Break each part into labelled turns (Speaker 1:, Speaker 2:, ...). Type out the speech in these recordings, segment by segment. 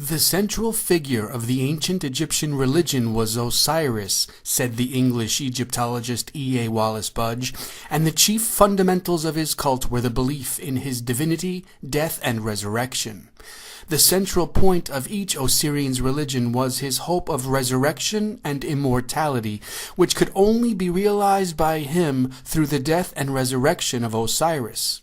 Speaker 1: The central figure of the ancient Egyptian religion was Osiris, said the English Egyptologist E. A. Wallace Budge, and the chief fundamentals of his cult were the belief in his divinity, death, and resurrection. The central point of each Osirian's religion was his hope of resurrection and immortality, which could only be realized by him through the death and resurrection of Osiris.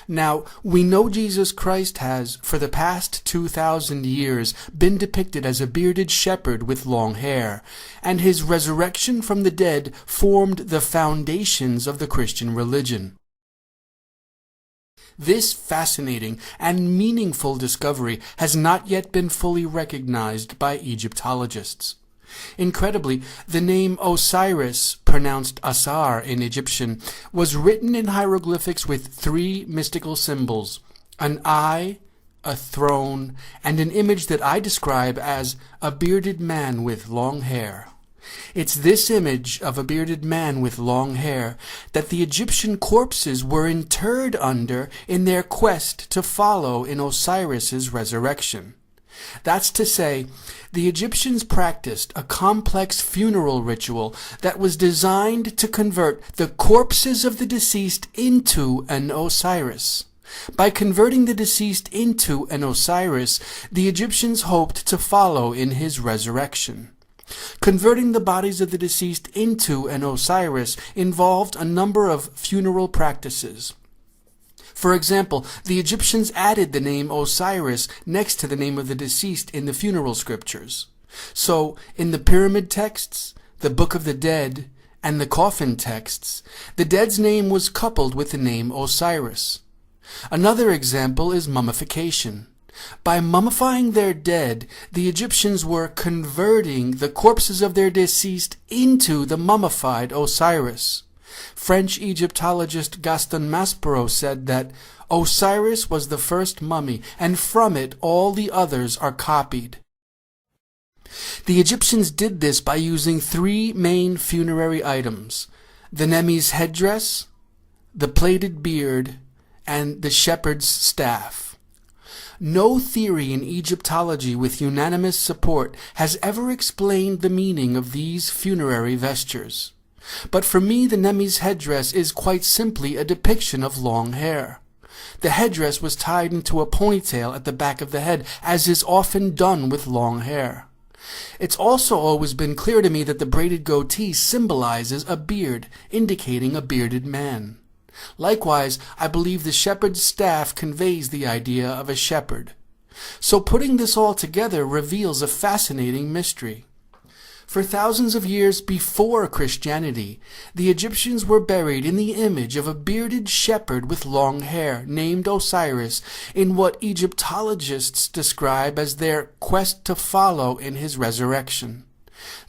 Speaker 1: Now, we know Jesus Christ has, for the past 2,000 years, been depicted as a bearded shepherd with long hair, and his resurrection from the dead formed the foundations of the Christian religion. This fascinating and meaningful discovery has not yet been fully recognized by Egyptologists. Incredibly, the name Osiris, pronounced Asar in Egyptian, was written in hieroglyphics with three mystical symbols: an eye, a throne, and an image that I describe as a bearded man with long hair. It's this image of a bearded man with long hair that the Egyptian corpses were interred under in their quest to follow in Osiris's resurrection. That's to say, the Egyptians practiced a complex funeral ritual that was designed to convert the corpses of the deceased into an Osiris. By converting the deceased into an Osiris, the Egyptians hoped to follow in his resurrection. Converting the bodies of the deceased into an Osiris involved a number of funeral practices. For example, the Egyptians added the name Osiris next to the name of the deceased in the funeral scriptures. So, in the pyramid texts, the Book of the Dead, and the coffin texts, the dead's name was coupled with the name Osiris. Another example is mummification. By mummifying their dead, the Egyptians were converting the corpses of their deceased into the mummified Osiris. French Egyptologist Gaston Maspero said that Osiris was the first mummy, and from it all the others are copied. The Egyptians did this by using three main funerary items: the Nemi's headdress, the plaited beard, and the shepherd's staff. No theory in Egyptology with unanimous support has ever explained the meaning of these funerary vestures. But for me, the Nemi's headdress is quite simply a depiction of long hair. The headdress was tied into a ponytail at the back of the head, as is often done with long hair. It's also always been clear to me that the braided goatee symbolizes a beard, indicating a bearded man. Likewise, I believe the shepherd's staff conveys the idea of a shepherd. So putting this all together reveals a fascinating mystery. For thousands of years before Christianity, the Egyptians were buried in the image of a bearded shepherd with long hair named Osiris in what Egyptologists describe as their quest to follow in his resurrection.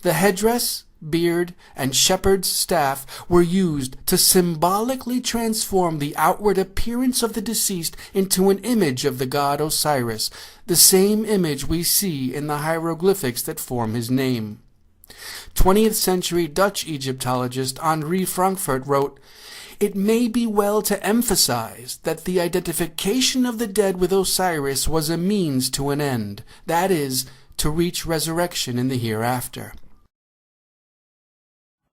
Speaker 1: The headdress, beard, and shepherd's staff were used to symbolically transform the outward appearance of the deceased into an image of the god Osiris, the same image we see in the hieroglyphics that form his name. 20th century Dutch Egyptologist Henri Frankfurt wrote, "It may be well to emphasize that the identification of the dead with Osiris was a means to an end, that is, to reach resurrection in the hereafter."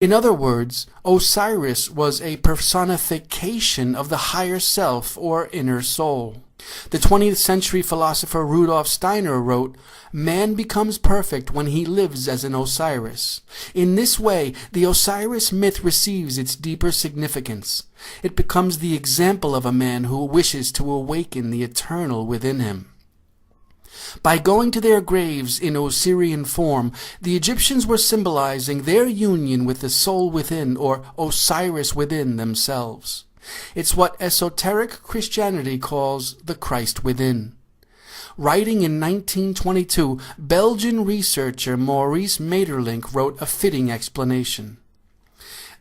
Speaker 1: In other words, Osiris was a personification of the higher self or inner soul. The 20th century philosopher Rudolf Steiner wrote, "Man becomes perfect when he lives as an Osiris." In this way, the Osiris myth receives its deeper significance. It becomes the example of a man who wishes to awaken the eternal within him. By going to their graves in Osirian form, the Egyptians were symbolizing their union with the soul within, or Osiris within themselves. It's what esoteric Christianity calls the Christ within. Writing in 1922, Belgian researcher Maurice Maeterlinck wrote a fitting explanation.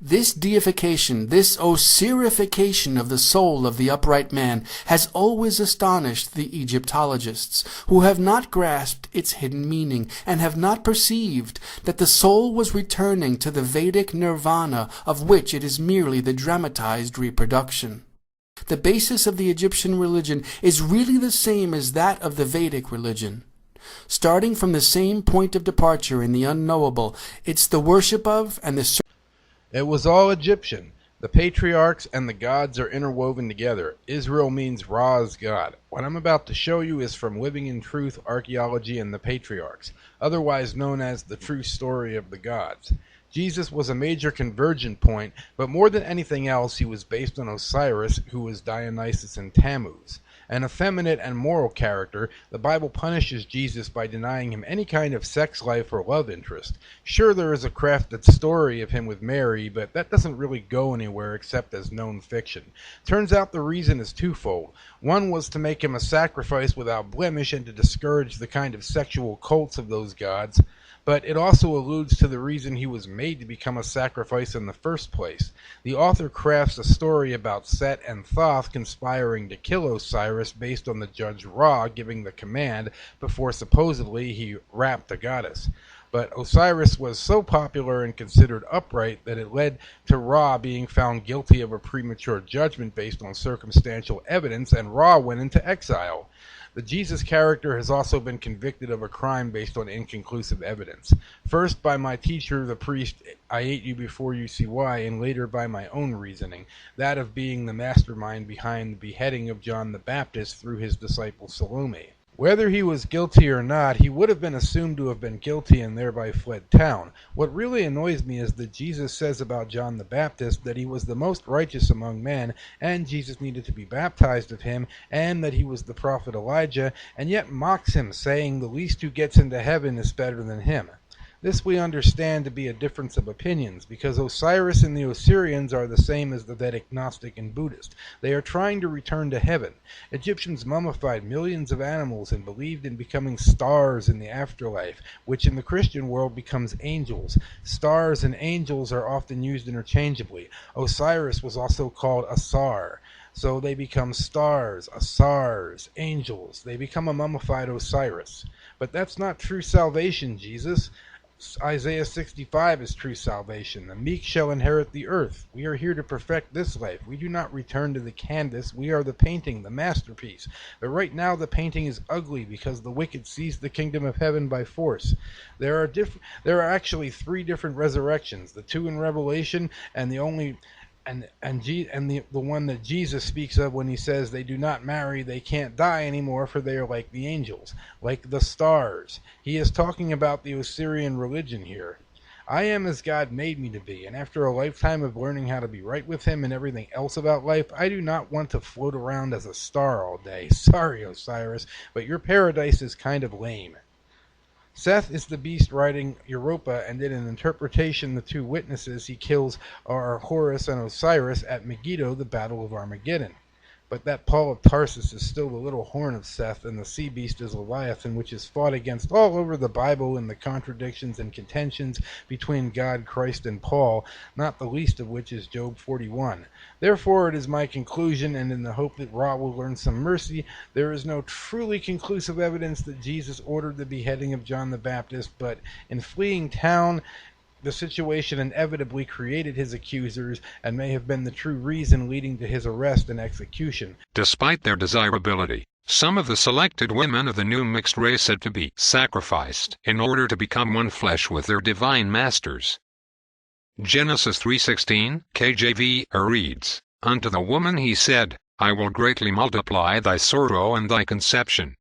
Speaker 1: This deification, this Osirification of the soul of the upright man has always astonished the Egyptologists, who have not grasped its hidden meaning and have not perceived that the soul was returning to the Vedic nirvana of which it is merely the dramatized reproduction. The basis of the Egyptian religion is really the same as that of the Vedic religion. Starting from the same point of departure in the unknowable, it's the worship of and the
Speaker 2: It was all Egyptian. The patriarchs and the gods are interwoven together. Israel means Ra's God. What I'm about to show you is from Living in Truth, Archaeology, and the Patriarchs, otherwise known as the true story of the gods. Jesus was a major convergent point, but more than anything else, he was based on Osiris, who was Dionysus and Tammuz. An effeminate and moral character, the Bible punishes Jesus by denying him any kind of sex life or love interest. Sure, there is a crafted story of him with Mary, but that doesn't really go anywhere except as known fiction. Turns out the reason is twofold. One was to make him a sacrifice without blemish and to discourage the kind of sexual cults of those gods, but it also alludes to the reason he was made to become a sacrifice in the first place. The author crafts a story about Set and Thoth conspiring to kill Osiris based on the judge Ra giving the command before supposedly he raped the goddess. But Osiris was so popular and considered upright that it led to Ra being found guilty of a premature judgment based on circumstantial evidence, and Ra went into exile. The Jesus character has also been convicted of a crime based on inconclusive evidence. First by my teacher, the priest, I ate you before you see why, and later by my own reasoning, that of being the mastermind behind the beheading of John the Baptist through his disciple Salome. Whether he was guilty or not, he would have been assumed to have been guilty and thereby fled town. What really annoys me is that Jesus says about John the Baptist that he was the most righteous among men, and Jesus needed to be baptized of him, and that he was the prophet Elijah, and yet mocks him, saying the least who gets into heaven is better than him. This we understand to be a difference of opinions, because Osiris and the Osirians are the same as the Vedic Gnostic and Buddhist. They are trying to return to heaven. Egyptians mummified millions of animals and believed in becoming stars in the afterlife, which in the Christian world becomes angels. Stars and angels are often used interchangeably. Osiris was also called Asar. So they become stars, Asars, angels. They become a mummified Osiris. But that's not true salvation, Jesus. Isaiah 65 is true salvation. The meek shall inherit the earth. We are here to perfect this life. We do not return to the canvas. We are the painting, the masterpiece. But right now the painting is ugly because the wicked seize the kingdom of heaven by force. There are actually three different resurrections. The two in Revelation and the only the one that Jesus speaks of when he says they do not marry, they can't die anymore, for they are like the angels, like the stars. He is talking about the Osirian religion here. I am as God made me to be, and after a lifetime of learning how to be right with him and everything else about life, I do not want to float around as a star all day. Sorry, Osiris, but your paradise is kind of lame. Seth is the beast riding Europa, and in an interpretation the two witnesses he kills are Horus and Osiris at Megiddo, the Battle of Armageddon. But that Paul of Tarsus is still the little horn of Seth, and the sea beast is Leviathan, which is fought against all over the Bible in the contradictions and contentions between God, Christ, and Paul, not the least of which is Job 41. Therefore it is my conclusion, and in the hope that Ra will learn some mercy, there is no truly conclusive evidence that Jesus ordered the beheading of John the Baptist, but in fleeing town, the situation inevitably created his accusers and may have been the true reason leading to his arrest and execution.
Speaker 3: Despite their desirability, some of the selected women of the new mixed race had to be sacrificed in order to become one flesh with their divine masters. Genesis 3:16, KJV, reads, "Unto the woman he said, I will greatly multiply thy sorrow and thy conception."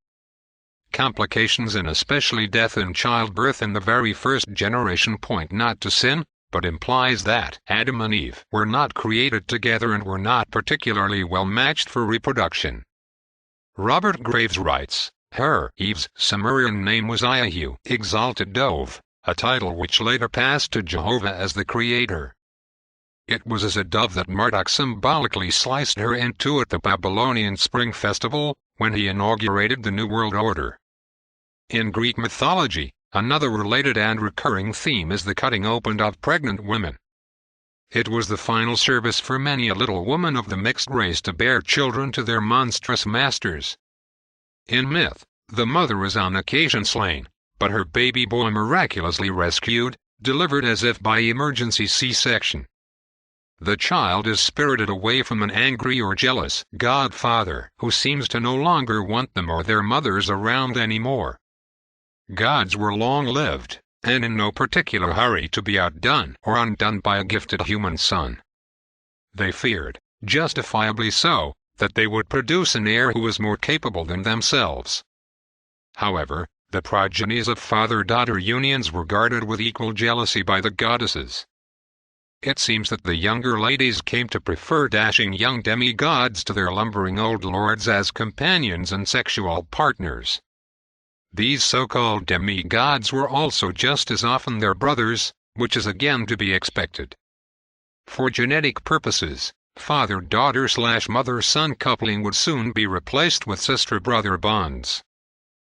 Speaker 3: Complications and especially death in childbirth in the very first generation point not to sin, but implies that Adam and Eve were not created together and were not particularly well matched for reproduction. Robert Graves writes, Eve's Sumerian name was Iahu, exalted dove, a title which later passed to Jehovah as the creator. It was as a dove that Marduk symbolically sliced her in two at the Babylonian Spring Festival, when he inaugurated the New World Order. In Greek mythology, another related and recurring theme is the cutting open of pregnant women. It was the final service for many a little woman of the mixed race to bear children to their monstrous masters. In myth, the mother was on occasion slain, but her baby boy miraculously rescued, delivered as if by emergency C-section. The child is spirited away from an angry or jealous godfather who seems to no longer want them or their mothers around anymore. Gods were long-lived, and in no particular hurry to be outdone or undone by a gifted human son. They feared, justifiably so, that they would produce an heir who was more capable than themselves. However, the progenies of father-daughter unions were guarded with equal jealousy by the goddesses. It seems that the younger ladies came to prefer dashing young demigods to their lumbering old lords as companions and sexual partners. These so-called demigods were also just as often their brothers, which is again to be expected. For genetic purposes, father-daughter/mother-son coupling would soon be replaced with sister-brother bonds.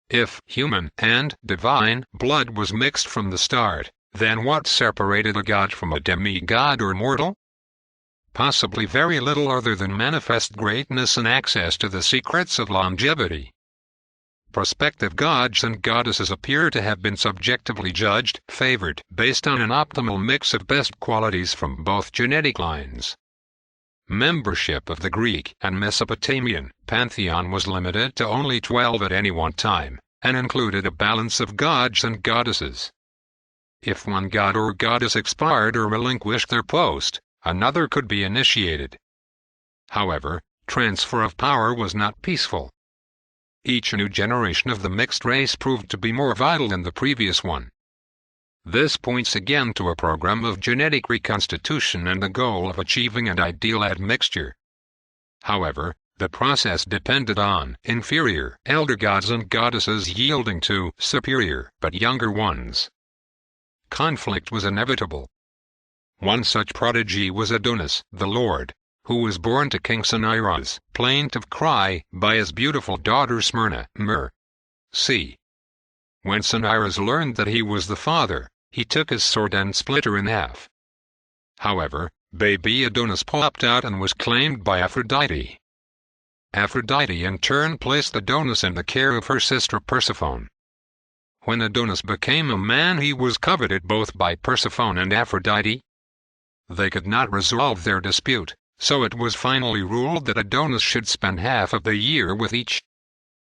Speaker 3: If human and divine blood was mixed from the start, then what separated a god from a demigod or mortal? Possibly very little other than manifest greatness and access to the secrets of longevity. Prospective gods and goddesses appear to have been subjectively judged, favored, based on an optimal mix of best qualities from both genetic lines. Membership of the Greek and Mesopotamian pantheon was limited to only 12 at any one time, and included a balance of gods and goddesses. If one god or goddess expired or relinquished their post, another could be initiated. However, transfer of power was not peaceful. Each new generation of the mixed race proved to be more vital than the previous one. This points again to a program of genetic reconstitution and the goal of achieving an ideal admixture. However, the process depended on inferior elder gods and goddesses yielding to superior but younger ones. Conflict was inevitable. One such prodigy was Adonis, the Lord, who was born to King Senira's plaintive cry by his beautiful daughter Smyrna, c. When Senira's learned that he was the father, he took his sword and split her in half. However, baby Adonis popped out and was claimed by Aphrodite. Aphrodite in turn placed Adonis in the care of her sister Persephone. When Adonis became a man, he was coveted both by Persephone and Aphrodite. They could not resolve their dispute, so it was finally ruled that Adonis should spend half of the year with each.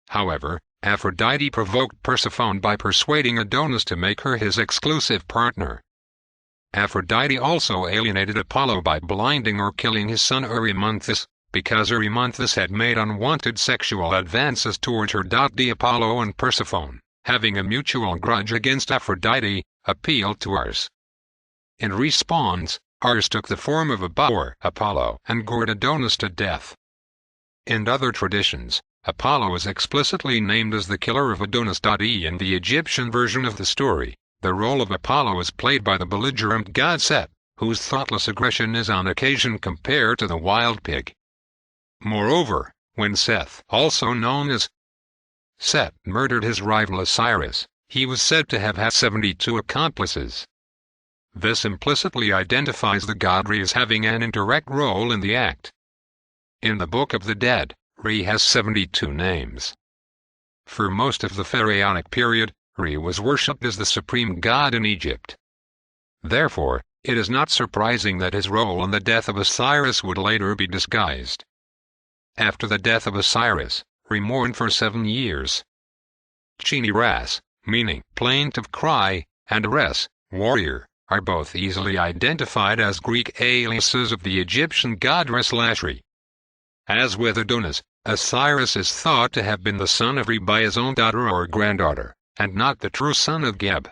Speaker 3: However, Aphrodite provoked Persephone by persuading Adonis to make her his exclusive partner. Aphrodite also alienated Apollo by blinding or killing his son Erymanthus, because Erymanthus had made unwanted sexual advances toward her. Apollo and Persephone, having a mutual grudge against Aphrodite, appealed to Ares. In response, Ares took the form of a boar, Apollo, and gored Adonis to death. In other traditions, Apollo is explicitly named as the killer of Adonis. In the Egyptian version of the story, the role of Apollo is played by the belligerent god Set, whose thoughtless aggression is on occasion compared to the wild pig. Moreover, when Seth, also known as Set, murdered his rival Osiris, he was said to have had 72 accomplices. This implicitly identifies the god Re as having an indirect role in the act. In the Book of the Dead, Re has 72 names. For most of the pharaonic period, Re was worshipped as the supreme god in Egypt. Therefore, it is not surprising that his role in the death of Osiris would later be disguised. After the death of Osiris, Re mourned for 7 years. Chini-Ras, meaning plaintive cry, and Res, warrior, are both easily identified as Greek aliases of the Egyptian god Re/Re. As with Adonis, Osiris is thought to have been the son of Re by his own daughter or granddaughter, and not the true son of Geb.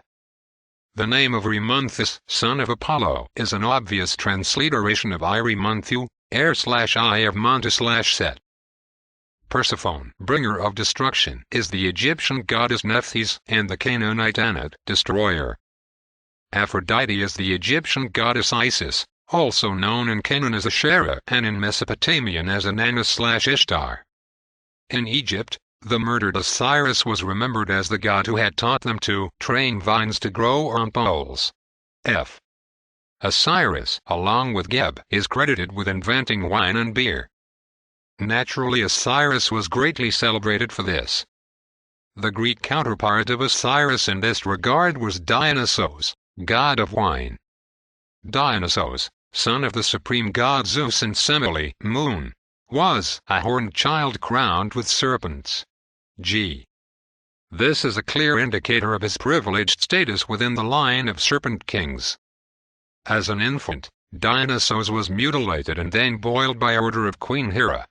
Speaker 3: The name of Erymanthus, son of Apollo, is an obvious transliteration of Iremanthu, heir/eye of Monte/Set. Persephone, bringer of destruction, is the Egyptian goddess Nephthys, and the Canaanite Anat, destroyer. Aphrodite is the Egyptian goddess Isis, also known in Canaan as Asherah and in Mesopotamian as Inanna/Ishtar. In Egypt, the murdered Osiris was remembered as the god who had taught them to train vines to grow on poles. Osiris, along with Geb, is credited with inventing wine and beer. Naturally, Osiris was greatly celebrated for this. The Greek counterpart of Osiris in this regard was Dionysos, god of wine. Dionysos, son of the supreme god Zeus and Semele, moon, was a horned child crowned with serpents. G. This is a clear indicator of his privileged status within the line of serpent kings. As an infant, Dionysus was mutilated and then boiled by order of Queen Hera.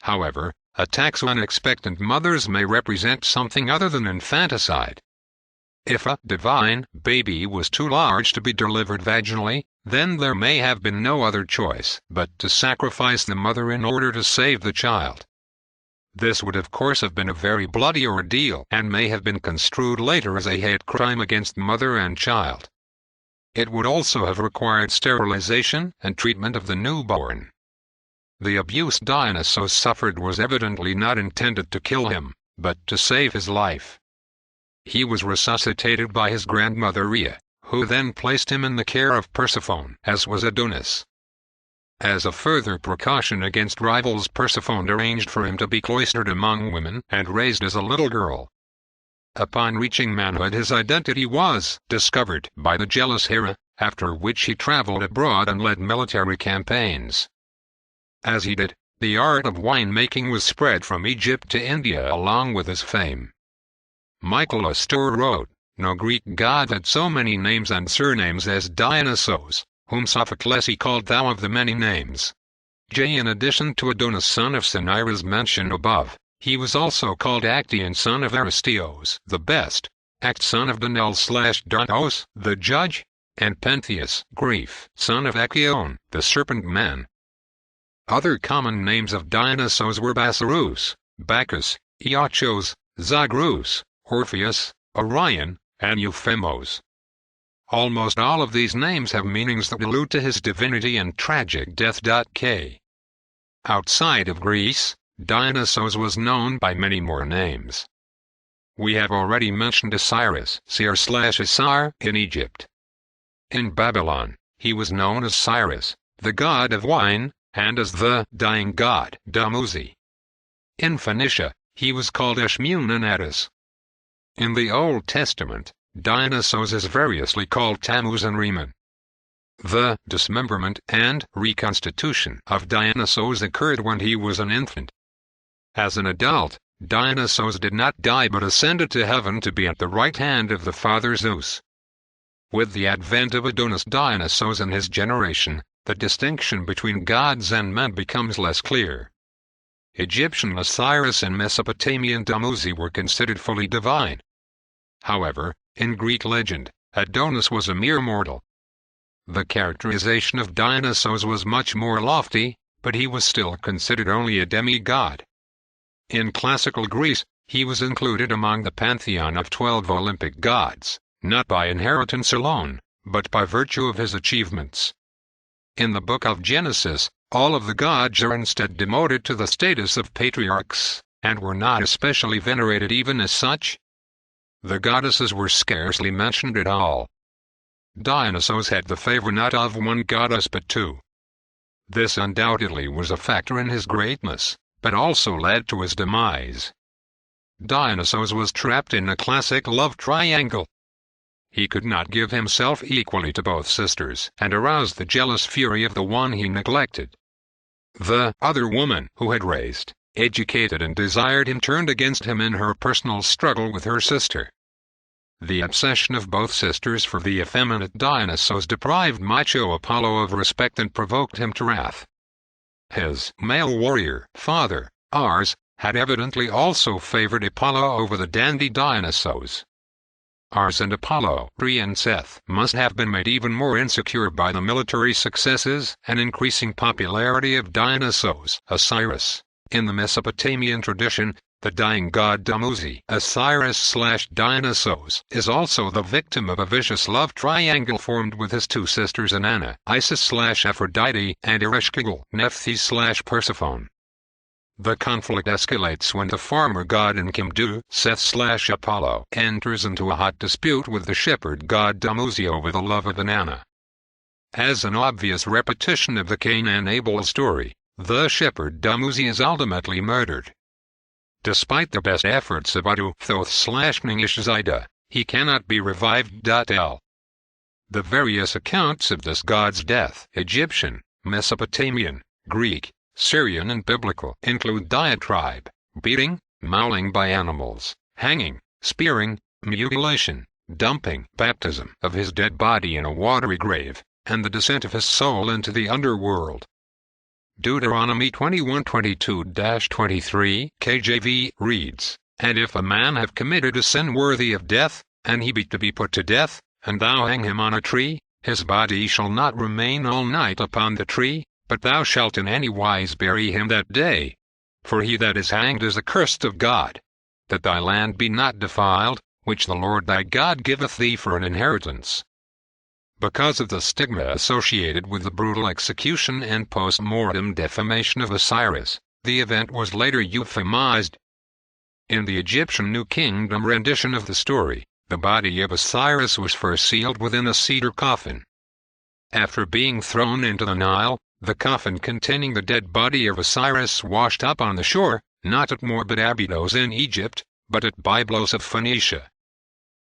Speaker 3: However, attacks on expectant mothers may represent something other than infanticide. If a divine baby was too large to be delivered vaginally, then there may have been no other choice but to sacrifice the mother in order to save the child. This would of course have been a very bloody ordeal and may have been construed later as a hate crime against mother and child. It would also have required sterilization and treatment of the newborn. The abuse Dionysus suffered was evidently not intended to kill him, but to save his life. He was resuscitated by his grandmother Rhea, who then placed him in the care of Persephone, as was Adonis. As a further precaution against rivals, Persephone arranged for him to be cloistered among women and raised as a little girl. Upon reaching manhood, his identity was discovered by the jealous Hera, after which he traveled abroad and led military campaigns. As he did, the art of winemaking was spread from Egypt to India along with his fame. Michael Astor wrote, "No Greek god had so many names and surnames as Dionysus, whom Sophocles he called thou of the many names." In addition to Adonis son of Cinyras mentioned above, he was also called Actaeon son of Aristeos the best, Act son of Danaus the judge, and Pentheus Grief son of Actaeon the serpent man. Other common names of Dionysus were Basarus, Bacchus, Iachos, Zagreus, Orpheus, Orion, and Euphemos. Almost all of these names have meanings that allude to his divinity and tragic death. K. Outside of Greece, Dionysus was known by many more names. We have already mentioned Osiris, Sir/Isar, in Egypt. In Babylon, he was known as Cyrus, the god of wine, and as the dying god, Dumuzi. In Phoenicia, he was called Eshmun and Attis. In the Old Testament, Dionysus is variously called Tammuz and Rimmon. The dismemberment and reconstitution of Dionysus occurred when he was an infant. As an adult, Dionysus did not die but ascended to heaven to be at the right hand of the father Zeus. With the advent of Adonis Dionysus and his generation, the distinction between gods and men becomes less clear. Egyptian Osiris and Mesopotamian Dumuzi were considered fully divine. However, in Greek legend, Adonis was a mere mortal. The characterization of Dionysus was much more lofty, but he was still considered only a demigod. In classical Greece, he was included among the pantheon of 12 Olympic gods, not by inheritance alone, but by virtue of his achievements. In the book of Genesis, all of the gods are instead demoted to the status of patriarchs, and were not especially venerated even as such. The goddesses were scarcely mentioned at all. Dionysus had the favor not of one goddess but two. This undoubtedly was a factor in his greatness, but also led to his demise. Dionysus was trapped in a classic love triangle. He could not give himself equally to both sisters and aroused the jealous fury of the one he neglected. The other woman who had raised, educated and desired him turned against him in her personal struggle with her sister. The obsession of both sisters for the effeminate Dionysus deprived macho Apollo of respect and provoked him to wrath. His male warrior father, Ars, had evidently also favored Apollo over the dandy Dionysus. Ars and Apollo, Re and Seth, must have been made even more insecure by the military successes and increasing popularity of Dionysus, Osiris. In the Mesopotamian tradition, the dying god Dumuzi, Osiris/Dionysus, is also the victim of a vicious love triangle formed with his two sisters Inanna, Isis/Aphrodite, and Ereshkigal, Nephthys/Persephone. The conflict escalates when the farmer god Enkidu, Seth/Apollo, enters into a hot dispute with the shepherd god Dumuzi over the love of Inanna. As an obvious repetition of the Cain and Abel story, the shepherd Dumuzi is ultimately murdered. Despite the best efforts of Thoth/Ningishzida, he cannot be revived. L. The various accounts of this god's death, Egyptian, Mesopotamian, Greek, Syrian and biblical, include diatribe, beating, mauling by animals, hanging, spearing, mutilation, dumping, baptism of his dead body in a watery grave, and the descent of his soul into the underworld. Deuteronomy 21:22-23 KJV reads, "And if a man have committed a sin worthy of death, and he be to be put to death, and thou hang him on a tree, his body shall not remain all night upon the tree, but thou shalt in any wise bury him that day. For he that is hanged is accursed of God, that thy land be not defiled, which the Lord thy God giveth thee for an inheritance." Because of the stigma associated with the brutal execution and post-mortem defamation of Osiris, the event was later euphemized. In the Egyptian New Kingdom rendition of the story, the body of Osiris was first sealed within a cedar coffin. After being thrown into the Nile, the coffin containing the dead body of Osiris washed up on the shore, not at Morbid Abydos in Egypt, but at Byblos of Phoenicia.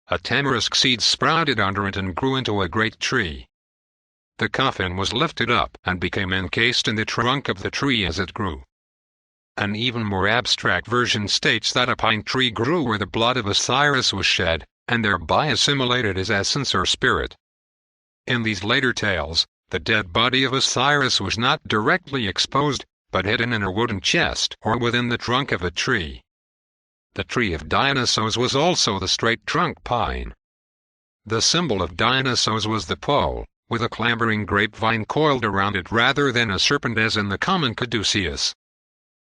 Speaker 3: A tamarisk seed sprouted under it and grew into a great tree. The coffin was lifted up and became encased in the trunk of the tree as it grew. An even more abstract version states that a pine tree grew where the blood of Osiris was shed, and thereby assimilated his essence or spirit. In these later tales, the dead body of Osiris was not directly exposed, but hidden in a wooden chest or within the trunk of a tree. The tree of Dionysus was also the straight-trunk pine. The symbol of Dionysus was the pole, with a clambering grapevine coiled around it rather than a serpent as in the common caduceus.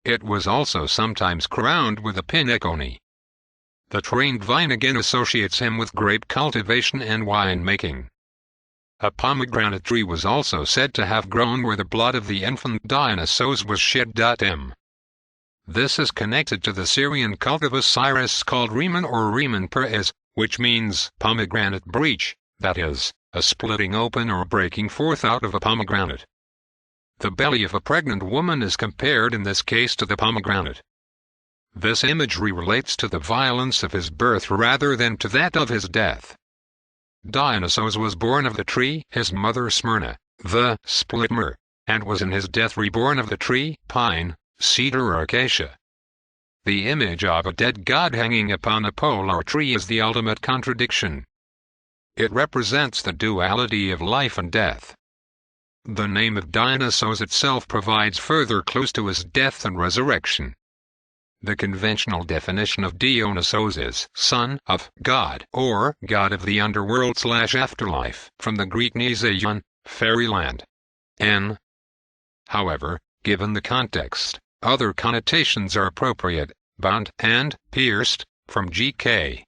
Speaker 3: It was also sometimes crowned with a pinnacle. The trained vine again associates him with grape cultivation and wine-making. A pomegranate tree was also said to have grown where the blood of the infant Dionysus was shed. This is connected to the Syrian cult of Osiris called Rimmon or Rimmon Perez, which means pomegranate breach, that is, a splitting open or breaking forth out of a pomegranate. The belly of a pregnant woman is compared in this case to the pomegranate. This imagery relates to the violence of his birth rather than to that of his death. Dionysus was born of the tree, his mother Smyrna, the splitmer, and was in his death reborn of the tree, pine, cedar or acacia. The image of a dead god hanging upon a pole or tree is the ultimate contradiction. It represents the duality of life and death. The name of Dionysus itself provides further clues to his death and resurrection. The conventional definition of Dionysus is son of God or god of the underworld/afterlife, from the Greek Nisaion, fairyland. However, given the context, other connotations are appropriate: bound and pierced, from G.K.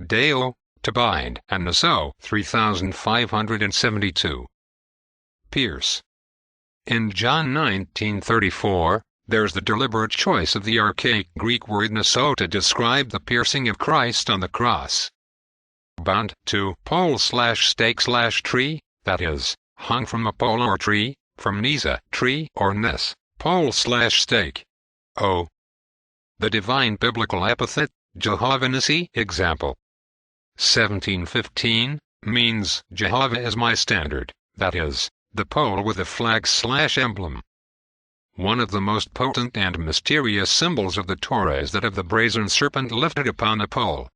Speaker 3: Deo, to bind, and Naso, 3572. Pierce. In John 19:34, there's the deliberate choice of the archaic Greek word naso to describe the piercing of Christ on the cross. Bound to pole/stake/tree, that is, hung from a pole or tree, from nisa, tree, or nes, pole/stake. O. The divine biblical epithet, Jehovah Nissi, example 1715, means Jehovah is my standard, that is, the pole with the flag/emblem. One of the most potent and mysterious symbols of the Torah is that of the brazen serpent lifted upon a pole.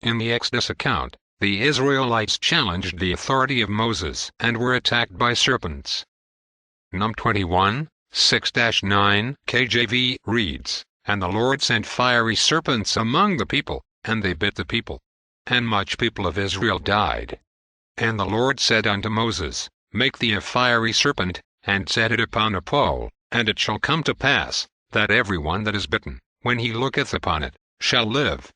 Speaker 3: In the Exodus account, the Israelites challenged the authority of Moses and were attacked by serpents. Num 21, 6-9 KJV reads, "And the Lord sent fiery serpents among the people, and they bit the people. And much people of Israel died. And the Lord said unto Moses, Make thee a fiery serpent, and set it upon a pole, and it shall come to pass, that every one that is bitten, when he looketh upon it, shall live.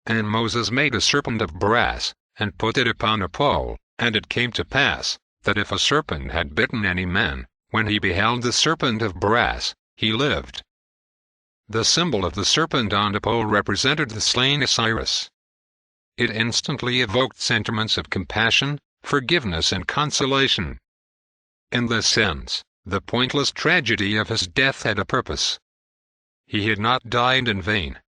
Speaker 3: And Moses made a serpent of brass, and put it upon a pole, and it came to pass, that if a serpent had bitten any man, when he beheld the serpent of brass, he lived." The symbol of the serpent on the pole represented the slain Osiris. It instantly evoked sentiments of compassion, forgiveness and consolation. In this sense, the pointless tragedy of his death had a purpose. He had not died in vain.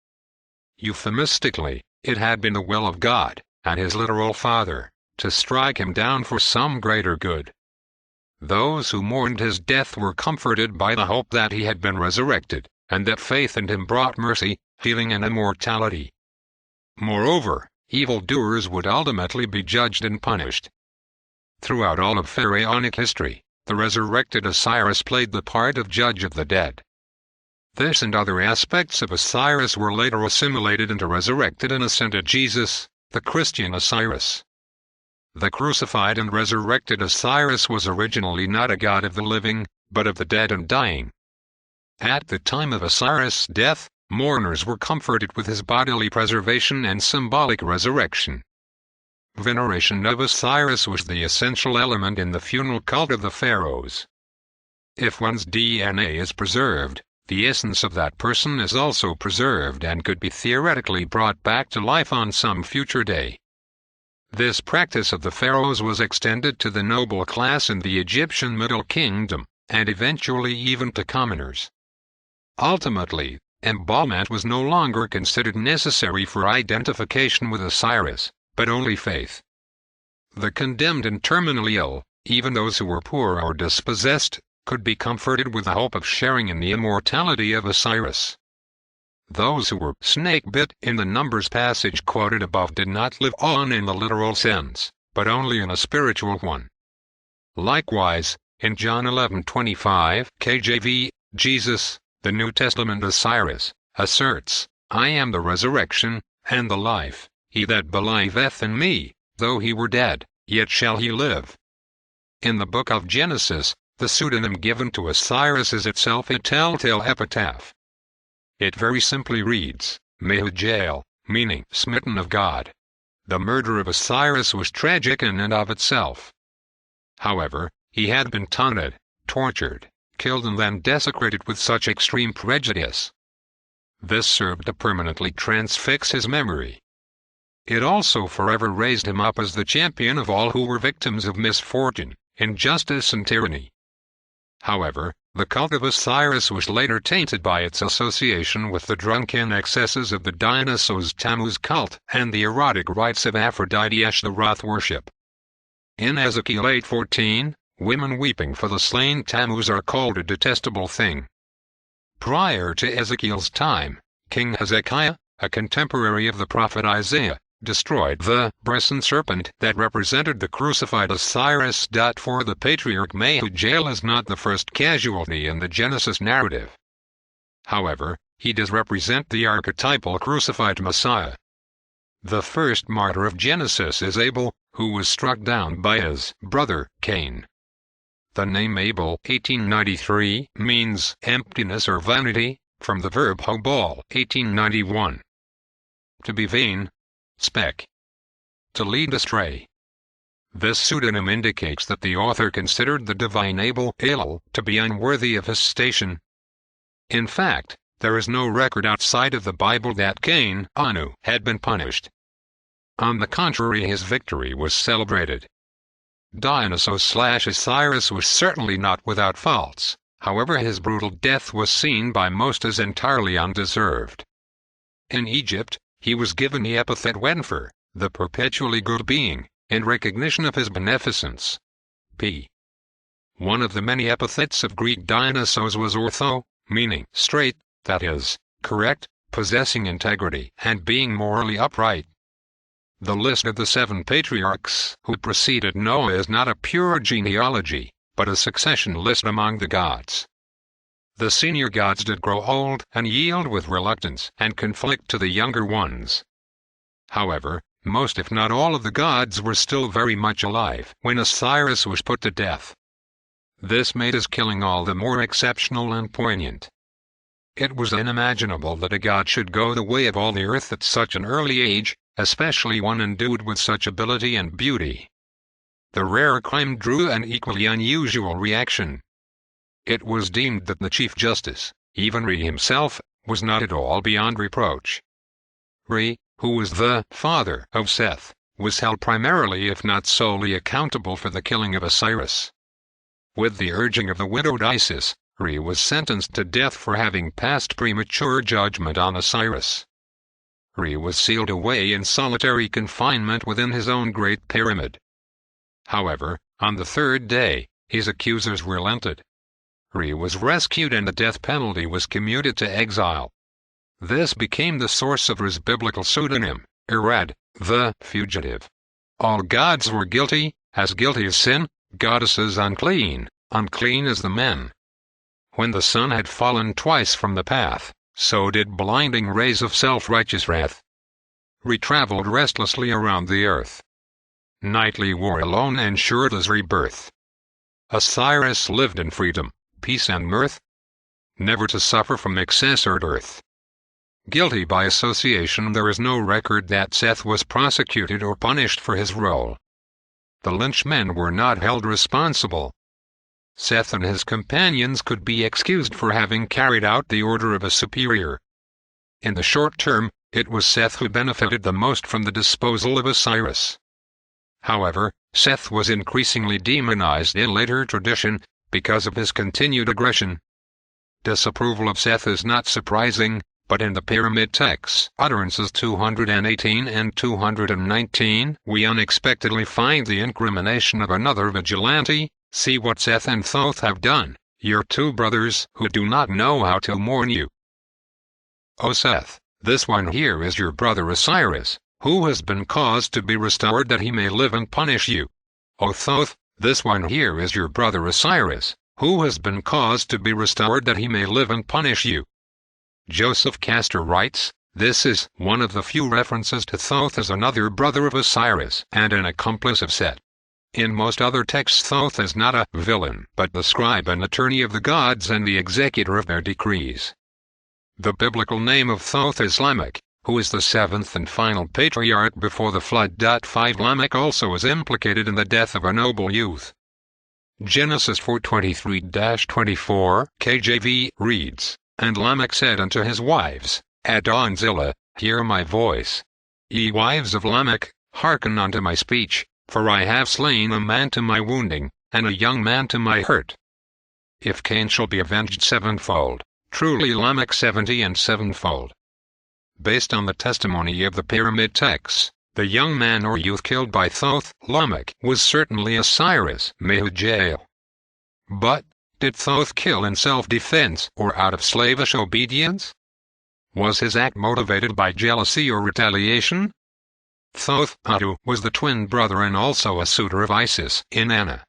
Speaker 3: Euphemistically, it had been the will of God, and his literal Father, to strike him down for some greater good. Those who mourned his death were comforted by the hope that he had been resurrected, and that faith in him brought mercy, healing and immortality. Moreover, evildoers would ultimately be judged and punished. Throughout all of pharaonic history, the resurrected Osiris played the part of judge of the dead. This and other aspects of Osiris were later assimilated into resurrected and ascended Jesus, the Christian Osiris. The crucified and resurrected Osiris was originally not a god of the living, but of the dead and dying. At the time of Osiris' death, mourners were comforted with his bodily preservation and symbolic resurrection. Veneration of Osiris was the essential element in the funeral cult of the pharaohs. If one's DNA is preserved, the essence of that person is also preserved and could be theoretically brought back to life on some future day. This practice of the pharaohs was extended to the noble class in the Egyptian Middle Kingdom, and eventually even to commoners. Ultimately, embalmment was no longer considered necessary for identification with Osiris, but only faith. The condemned and terminally ill, even those who were poor or dispossessed, could be comforted with the hope of sharing in the immortality of Osiris. Those who were snake-bit in the Numbers passage quoted above did not live on in the literal sense, but only in a spiritual one. Likewise, in John 11:25 KJV, Jesus, the New Testament Osiris, asserts, "I am the resurrection, and the life. He that believeth in me, though he were dead, yet shall he live." In the book of Genesis, the pseudonym given to Osiris is itself a telltale epitaph. It very simply reads, Mehujael, meaning smitten of God. The murder of Osiris was tragic in and of itself. However, he had been taunted, tortured, killed and then desecrated with such extreme prejudice. This served to permanently transfix his memory. It also forever raised him up as the champion of all who were victims of misfortune, injustice and tyranny. However, the cult of Osiris was later tainted by its association with the drunken excesses of the Dionysus Tammuz cult and the erotic rites of Aphrodite the wrath worship. In Ezekiel 8:14, women weeping for the slain Tammuz are called a detestable thing. Prior to Ezekiel's time, King Hezekiah, a contemporary of the prophet Isaiah, destroyed the brazen serpent that represented the crucified Osiris. For the Patriarch Mehujael is not the first casualty in the Genesis narrative. However, he does represent the archetypal crucified Messiah. The first martyr of Genesis is Abel, who was struck down by his brother Cain. The name Abel 1893 means emptiness or vanity, from the verb hobal 1891. To be vain, speck. To lead astray. This pseudonym indicates that the author considered the divine Abel to be unworthy of his station. In fact, there is no record outside of the Bible that Cain, Anu, had been punished. On the contrary, his victory was celebrated. Dionysus/Osiris was certainly not without faults, however his brutal death was seen by most as entirely undeserved. In Egypt, he was given the epithet Wenfer, the perpetually good being, in recognition of his beneficence. P. One of the many epithets of Greek Dionysos was ortho, meaning straight, that is, correct, possessing integrity, and being morally upright. The list of the 7 patriarchs who preceded Noah is not a pure genealogy, but a succession list among the gods. The senior gods did grow old and yield with reluctance and conflict to the younger ones. However, most if not all of the gods were still very much alive when Osiris was put to death. This made his killing all the more exceptional and poignant. It was unimaginable that a god should go the way of all the earth at such an early age, especially one endued with such ability and beauty. The rare crime drew an equally unusual reaction. It was deemed that the Chief Justice, even Re himself, was not at all beyond reproach. Re, who was the father of Seth, was held primarily if not solely accountable for the killing of Osiris. With the urging of the widowed Isis, Re was sentenced to death for having passed premature judgment on Osiris. Re was sealed away in solitary confinement within his own great pyramid. However, on the 3rd day, his accusers relented. Re was rescued and the death penalty was commuted to exile. This became the source of Re's biblical pseudonym, Irad, the fugitive. All gods were guilty as sin, goddesses unclean, unclean as the men. When the sun had fallen twice from the path, so did blinding rays of self-righteous wrath. Traveled restlessly around the earth. Nightly war alone ensured his rebirth. Osiris lived in freedom, peace and mirth, never to suffer from excess or dearth. Guilty by association, there is no record that Seth was prosecuted or punished for his role. The lynchmen were not held responsible. Seth and his companions could be excused for having carried out the order of a superior. In the short term, it was Seth who benefited the most from the disposal of Osiris. However, Seth was increasingly demonized in later tradition because of his continued aggression. Disapproval of Seth is not surprising, but in the pyramid texts, utterances 218 and 219, we unexpectedly find the incrimination of another vigilante. See what Seth and Thoth have done, your two brothers who do not know how to mourn you. O Seth, this one here is your brother Osiris, who has been caused to be restored that he may live and punish you. O Thoth, this one here is your brother Osiris, who has been caused to be restored that he may live and punish you. Joseph Castor writes, this is one of the few references to Thoth as another brother of Osiris and an accomplice of Set. In most other texts, Thoth is not a villain, but the scribe and attorney of the gods and the executor of their decrees. The biblical name of Thoth is Lamech, who is the seventh and final patriarch before the flood. 5 Lamech also is implicated in the death of a noble youth. Genesis 4:23-24 KJV reads, And Lamech said unto his wives, Adah and Zillah, hear my voice. Ye wives of Lamech, hearken unto my speech. For I have slain a man to my wounding, and a young man to my hurt. If Cain shall be avenged sevenfold, truly Lamech 70 and sevenfold. Based on the testimony of the pyramid texts, the young man or youth killed by Thoth, Lamech, was certainly Irad Mehujael. But, did Thoth kill in self-defense or out of slavish obedience? Was his act motivated by jealousy or retaliation? Thoth, Iahu, was the twin brother and also a suitor of Isis, Inanna.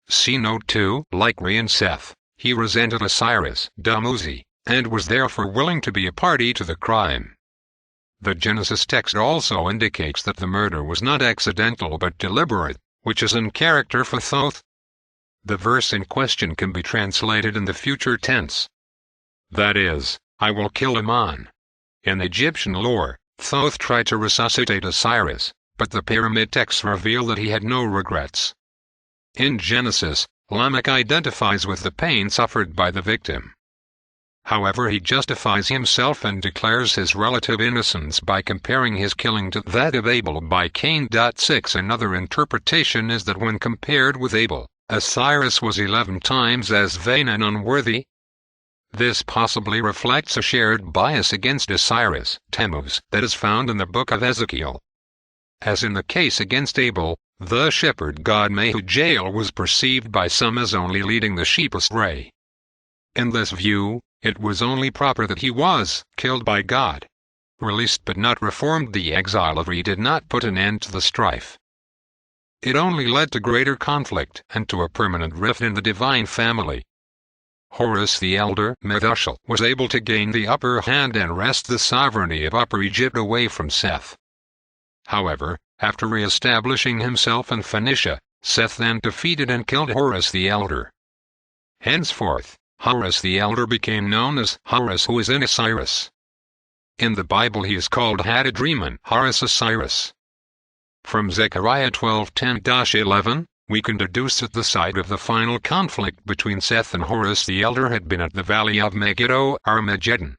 Speaker 3: See note 2. Like Re and Seth, he resented Osiris, Tammuz, and was therefore willing to be a party to the crime. The Genesis text also indicates that the murder was not accidental but deliberate, which is in character for Thoth. The verse in question can be translated in the future tense. That is, I will kill him on. In Egyptian lore, Thoth tried to resuscitate Osiris, but the pyramid texts reveal that he had no regrets. In Genesis, Lamech identifies with the pain suffered by the victim. However, he justifies himself and declares his relative innocence by comparing his killing to that of Abel by Cain. 6 Another interpretation is that when compared with Abel, Osiris was 11 times as vain and unworthy. This possibly reflects a shared bias against Osiris, Tammuz, that is found in the book of Ezekiel. As in the case against Abel, the shepherd god Mehujael was perceived by some as only leading the sheep astray. In this view, it was only proper that he was killed by God. Released but not reformed, the exile of Re did not put an end to the strife. It only led to greater conflict and to a permanent rift in the divine family. Horus the elder, Mehujael, was able to gain the upper hand and wrest the sovereignty of Upper Egypt away from Seth. However, after re-establishing himself in Phoenicia, Seth then defeated and killed Horus the elder. Henceforth, Horus the elder became known as Horus, who is in Osiris. In the Bible he is called Hadadriman, Horus Osiris. From Zechariah 12:10-11, we can deduce that the site of the final conflict between Seth and Horus the elder had been at the valley of Megiddo, Armageddon.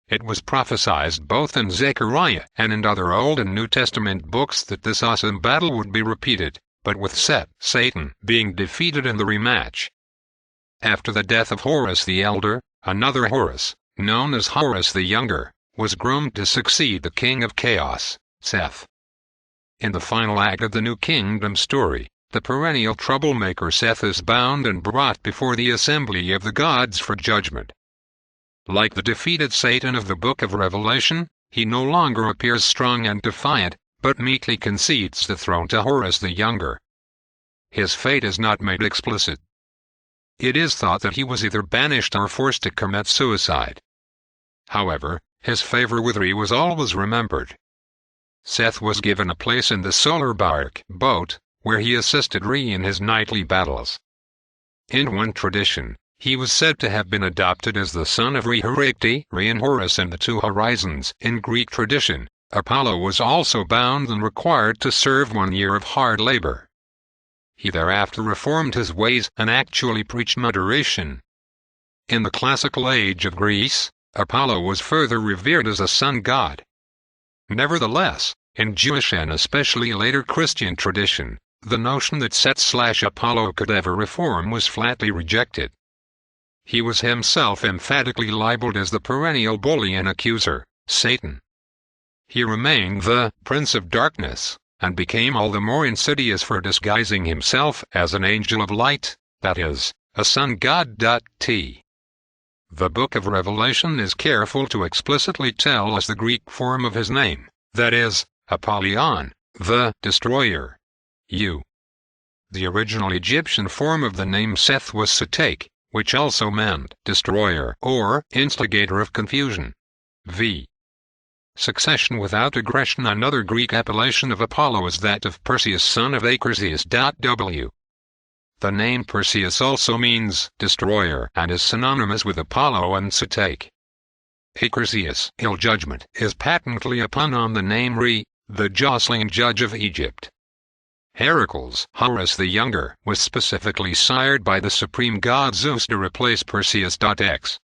Speaker 3: It was prophesied both in Zechariah and in other Old and New Testament books that this awesome battle would be repeated, but with Satan being defeated in the rematch. After the death of Horus the elder, another Horus, known as Horus the younger, was groomed to succeed the king of chaos, Seth. In the final act of the New Kingdom story, the perennial troublemaker Seth is bound and brought before the assembly of the gods for judgment. Like the defeated Satan of the Book of Revelation, he no longer appears strong and defiant, but meekly concedes the throne to Horus the Younger. His fate is not made explicit. It is thought that he was either banished or forced to commit suicide. However, his favor with Re was always remembered. Seth was given a place in the solar bark boat, where he assisted Re in his nightly battles. In one tradition, he was said to have been adopted as the son of Re and Horus and the two horizons. In Greek tradition, Apollo was also bound and required to serve 1 year of hard labor. He thereafter reformed his ways and actually preached moderation. In the classical age of Greece, Apollo was further revered as a sun god. Nevertheless, in Jewish and especially later Christian tradition, the notion that Seth/Apollo could ever reform was flatly rejected. He was himself emphatically labeled as the perennial bully and accuser, Satan. He remained the Prince of Darkness, and became all the more insidious for disguising himself as an angel of light, that is, a sun god. The Book of Revelation is careful to explicitly tell us the Greek form of his name, that is, Apollyon, the destroyer. The original Egyptian form of the name Seth was Setake, which also meant destroyer or instigator of confusion. Succession without aggression. Another Greek appellation of Apollo is that of Perseus, son of Acrisius. The name Perseus also means destroyer and is synonymous with Apollo and Setake. Acrisius, ill judgment, is patently a pun on the name Re, the jostling judge of Egypt. Heracles, Horus the Younger, was specifically sired by the supreme god Zeus to replace Perseus.X.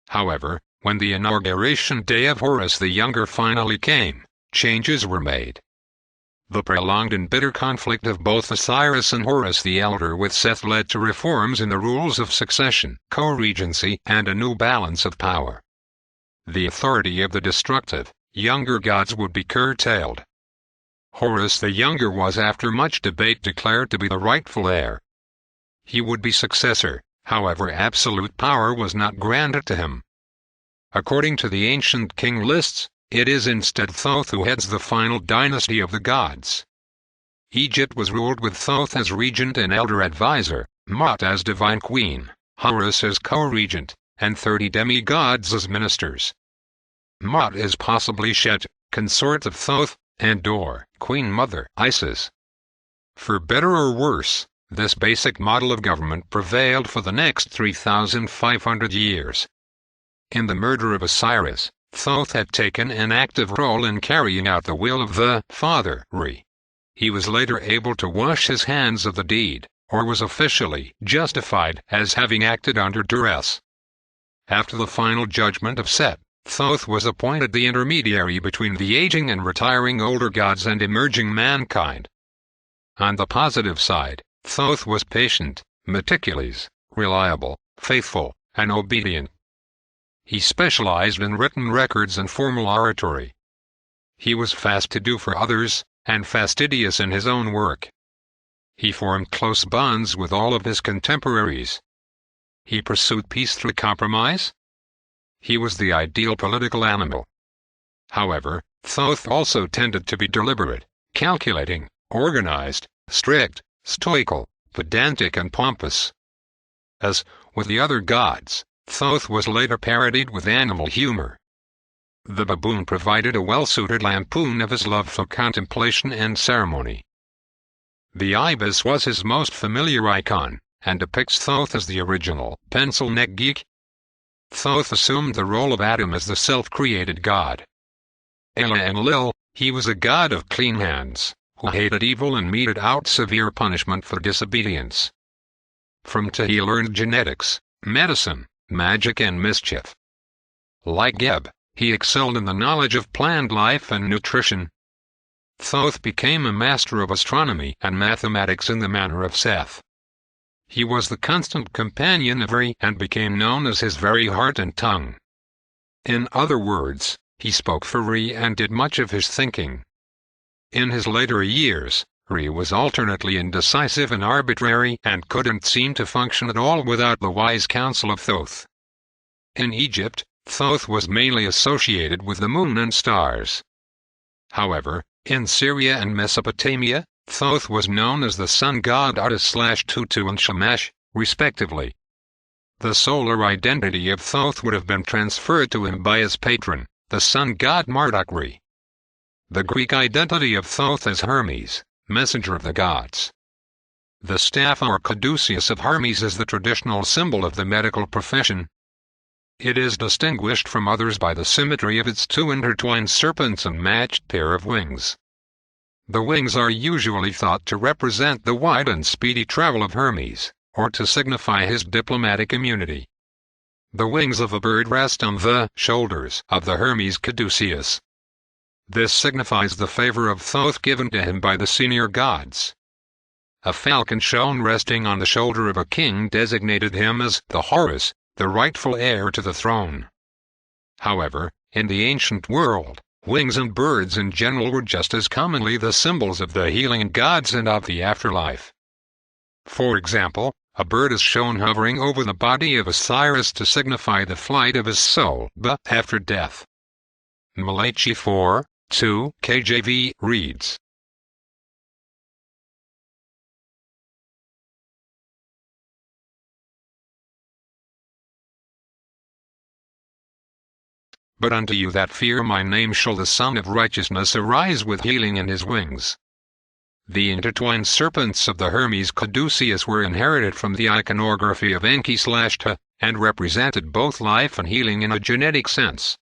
Speaker 3: However, when the inauguration day of Horus the Younger finally came, changes were made. The prolonged and bitter conflict of both Osiris and Horus the Elder with Seth led to reforms in the rules of succession, co-regency, and a new balance of power. The authority of the destructive, younger gods would be curtailed. Horus the Younger was, after much debate, declared to be the rightful heir. He would be successor, however absolute power was not granted to him. According to the ancient king lists, it is instead Thoth who heads the final dynasty of the gods. Egypt was ruled with Thoth as regent and elder advisor, Mut as divine queen, Horus as co-regent, and 30 demigods as ministers. Mut is possibly Shet, consort of Thoth, and Dor, queen mother, Isis. For better or worse, this basic model of government prevailed for the next 3,500 years. In the murder of Osiris, Thoth had taken an active role in carrying out the will of the father, Re. He was later able to wash his hands of the deed, or was officially justified as having acted under duress. After the final judgment of Set, Thoth was appointed the intermediary between the aging and retiring older gods and emerging mankind. On the positive side, Thoth was patient, meticulous, reliable, faithful, and obedient. He specialized in written records and formal oratory. He was fast to do for others, and fastidious in his own work. He formed close bonds with all of his contemporaries. He pursued peace through compromise. He was the ideal political animal. However, Thoth also tended to be deliberate, calculating, organized, strict, stoical, pedantic, and pompous. As with the other gods, Thoth was later parodied with animal humor. The baboon provided a well-suited lampoon of his love for contemplation and ceremony. The ibis was his most familiar icon, and depicts Thoth as the original pencil-neck geek. Thoth assumed the role of Adam as the self-created god. Enlil, he was a god of clean hands, who hated evil and meted out severe punishment for disobedience. From Te he learned genetics, medicine, magic, and mischief. Like Geb, he excelled in the knowledge of plant life and nutrition. Thoth became a master of astronomy and mathematics in the manner of Seth. He was the constant companion of Re and became known as his very heart and tongue. In other words, he spoke for Re and did much of his thinking. In his later years, Re was alternately indecisive and arbitrary and couldn't seem to function at all without the wise counsel of Thoth. In Egypt, Thoth was mainly associated with the moon and stars. However, in Syria and Mesopotamia, Thoth was known as the sun god Atus/Tutu and Shamash, respectively. The solar identity of Thoth would have been transferred to him by his patron, the sun god Marduk. The Greek identity of Thoth is Hermes, messenger of the gods. The staff or caduceus of Hermes is the traditional symbol of the medical profession. It is distinguished from others by the symmetry of its two intertwined serpents and matched pair of wings. The wings are usually thought to represent the wide and speedy travel of Hermes, or to signify his diplomatic immunity. The wings of a bird rest on the shoulders of the Hermes caduceus. This signifies the favor of Thoth given to him by the senior gods. A falcon shown resting on the shoulder of a king designated him as the Horus, the rightful heir to the throne. However, in the ancient world, wings and birds in general were just as commonly the symbols of the healing gods and of the afterlife. For example, a bird is shown hovering over the body of Osiris to signify the flight of his soul after death. Malachi 4:2 KJV reads, "But unto you that fear my name shall the Son of Righteousness arise with healing in his wings." The intertwined serpents of the Hermes caduceus were inherited from the iconography of Enki/Ta, and represented both life and healing in a genetic sense.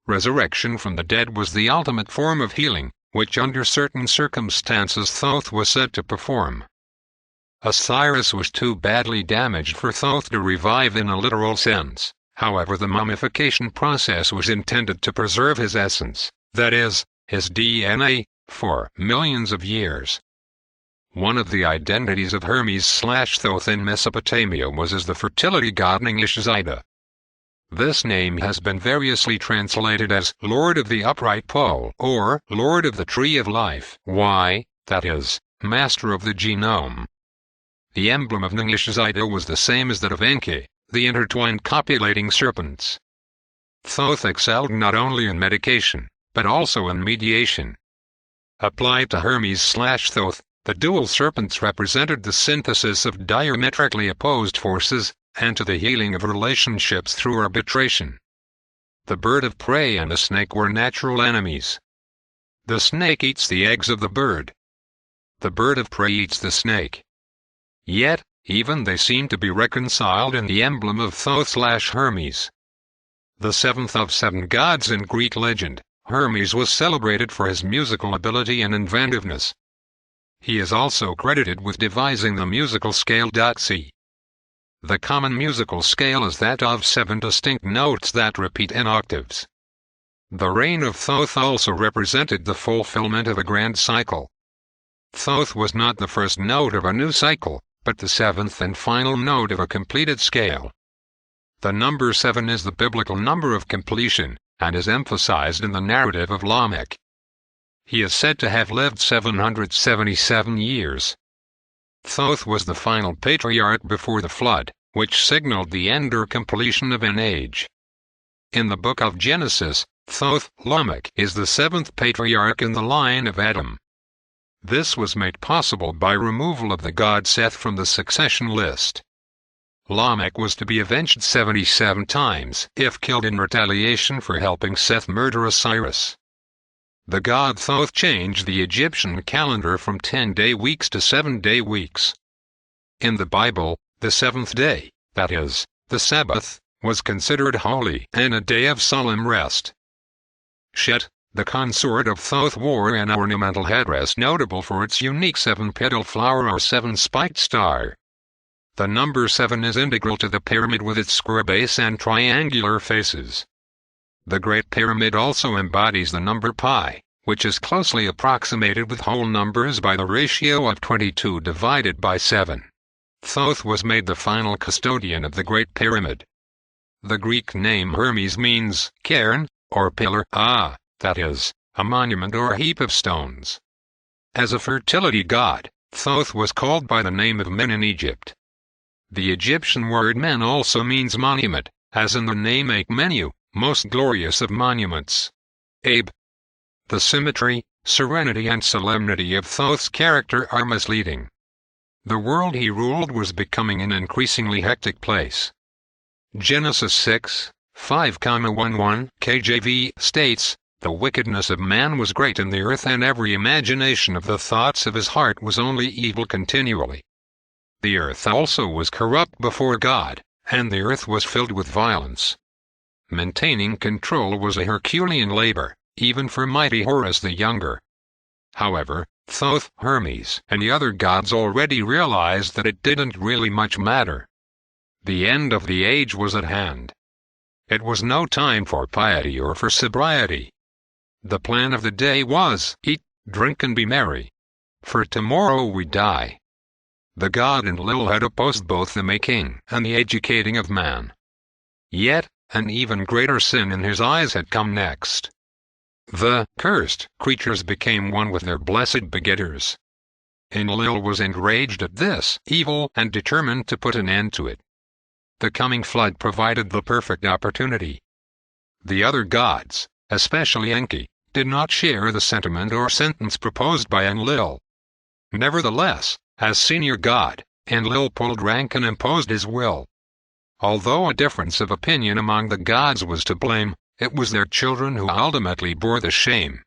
Speaker 3: Resurrection from the dead was the ultimate form of healing, which under certain circumstances Thoth was said to perform. Osiris was too badly damaged for Thoth to revive in a literal sense. However, the mummification process was intended to preserve his essence, that is, his DNA, for millions of years. One of the identities of Hermes/Thoth in Mesopotamia was as the fertility god Ningishzida. This name has been variously translated as Lord of the Upright Pole or Lord of the Tree of Life, that is, Master of the Genome. The emblem of Ningishzida was the same as that of Enki, the intertwined copulating serpents. Thoth excelled not only in medication, but also in mediation. Applied to Hermes/Thoth, the dual serpents represented the synthesis of diametrically opposed forces, and to the healing of relationships through arbitration. The bird of prey and the snake were natural enemies. The snake eats the eggs of the bird. The bird of prey eats the snake. Yet, even they seem to be reconciled in the emblem of Thoth/Hermes. The seventh of seven gods in Greek legend, Hermes was celebrated for his musical ability and inventiveness. He is also credited with devising the musical scale C. The common musical scale is that of 7 distinct notes that repeat in octaves. The reign of Thoth also represented the fulfillment of a grand cycle. Thoth was not the first note of a new cycle, but the seventh and final note of a completed scale. The number 7 is the biblical number of completion, and is emphasized in the narrative of Lamech. He is said to have lived 777 years. Thoth was the final patriarch before the flood, which signaled the end or completion of an age. In the book of Genesis, Thoth, Lamech, is the seventh patriarch in the line of Adam. This was made possible by removal of the god Seth from the succession list. Lamech was to be avenged 77 times, if killed in retaliation for helping Seth murder Osiris. The god Thoth changed the Egyptian calendar from 10-day weeks to 7-day weeks. In the Bible, the seventh day, that is, the Sabbath, was considered holy and a day of solemn rest. Shet, the consort of Thoth, wore an ornamental headdress notable for its unique 7-petal flower or 7-spiked star. The number 7 is integral to the pyramid with its square base and triangular faces. The Great Pyramid also embodies the number pi, which is closely approximated with whole numbers by the ratio of 22 divided by 7. Thoth was made the final custodian of the Great Pyramid. The Greek name Hermes means cairn, or pillar, that is, a monument or a heap of stones. As a fertility god, Thoth was called by the name of Men in Egypt. The Egyptian word Men also means monument, as in the name menu, most glorious of monuments. Abe. The symmetry, serenity and solemnity of Thoth's character are misleading. The world he ruled was becoming an increasingly hectic place. Genesis 6:5-11 KJV states, "The wickedness of man was great in the earth, and every imagination of the thoughts of his heart was only evil continually. The earth also was corrupt before God, and the earth was filled with violence." Maintaining control was a Herculean labor, even for mighty Horus the Younger. However, Thoth, Hermes, and the other gods already realized that it didn't really much matter. The end of the age was at hand. It was no time for piety or for sobriety. The plan of the day was, eat, drink and be merry. For tomorrow we die. The god Enlil had opposed both the making and the educating of man. Yet, an even greater sin in his eyes had come next. The cursed creatures became one with their blessed begetters. Enlil was enraged at this evil and determined to put an end to it. The coming flood provided the perfect opportunity. The other gods, especially Enki, did not share the sentiment or sentence proposed by Enlil. Nevertheless, as senior god, Enlil pulled rank and imposed his will. Although a difference of opinion among the gods was to blame, it was their children who ultimately bore the shame.